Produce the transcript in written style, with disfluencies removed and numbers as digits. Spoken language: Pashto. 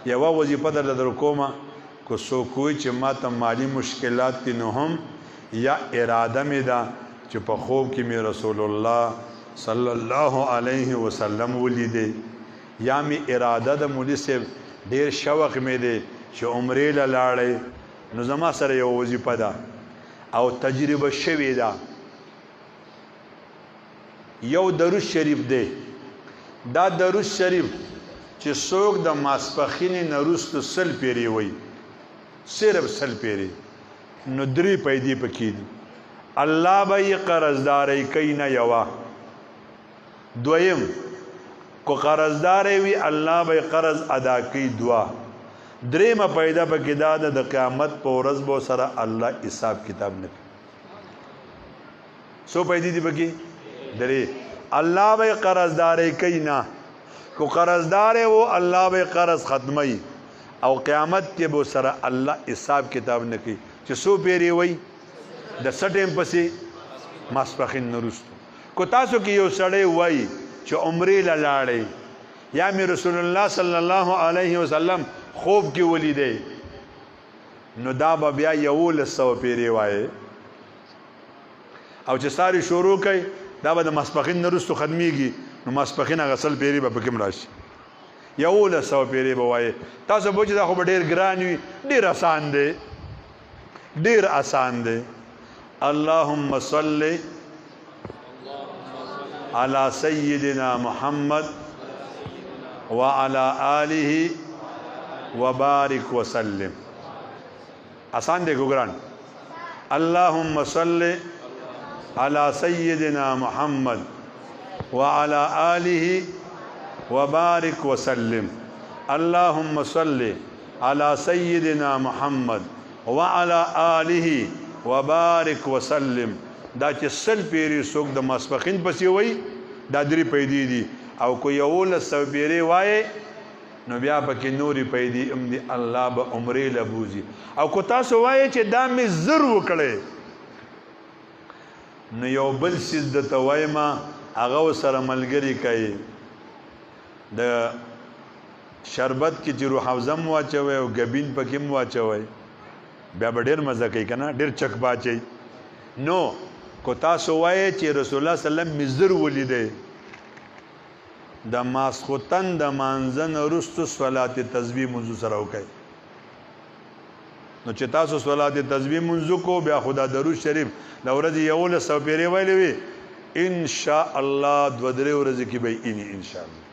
یوه وظیفه در کومه که څوک وایي چې ما ته مالي مشکلات دي نو هم یا اراده مې ده چې په خوب کې مې رسول الله صلی الله علیه وسلم ولیدې یا مې اراده د مولي صاحب ډېر شوق مې دی چې عمرې له لاړې نو زما سره یو وظیفه ده او تجربه شوې ده یو درود شریف دی دا درود شریف چې څوک د ماسپښینې نه وروسته سل پیرې وایي صرف سل پیرې نو درې پیدې پکې دي الله به یې قرضدارۍ کوي نه یوه دویم کو قرضدارۍ وي الله به یې قرض ادا کوي دوه دریمه پیدا پکې دا ده د قیامت په ورځ به سره الله حساب کتاب نه کوي څو پیدې دي پکې درې الله به یې قرضدارۍ کوي نه کو قرضدار و الله به قرض ختمي او قیامت کې به سره الله حساب کتاب نه کوي چې څو پیری وای د سټیم پسې ماسپخین نورستو کو تاسو کې یو سړی وای چې عمرې لاړې یا مې رسول الله صلی الله علیه وسلم خوب کې ولیدې نو دا به بیا 1100 پیری وای او چې ساری شروع کوي دا به د ماسپخین نورستو ختميږي نو ماسپخین غسل پیری به پکې راشي 1100 پیری به وای تاسو به چې دا خو ډیر ګران وي ډیر آسان دی ډیر آسان دی اللهم صل علی سیدنا محمد وعلى آله وبارک وسلم آسان دی ګران اللهم صل علی سیدنا محمد وعلى آله وبارك وسلم اللهم صل على سيدنا محمد وعلى آله وبارك وسلم دا چې سل پیری څوک د ماسپخین پسې وای دا درې پیدې دي او کو 1100 پیری وای نو بیا پکې نوري پیدې ام دي الله به عمرې لبوزي او کو تاسو وای چې دا مې زر وکړي نو یو بل سیز د توایما هغه سره ملګری کوي د شربت کې چې روح حوزم واچوي او غبین پکې مو واچوي بیا به ډېر مزه کوي کنه ډېر چک باچي نو کو تاسو وایي چې رسول الله صلی الله علیه وسلم مزر ولیدي د ماسختن د مانځن وروسته صلات تسبیح منځ سره وکړي نو چې تاسو صلات تسبیح منځ کو بیا خدا درود شریف د ورځې 1100 پیری ویلې وي ان شاء الله دو درې ورځې کې به ان شاء الله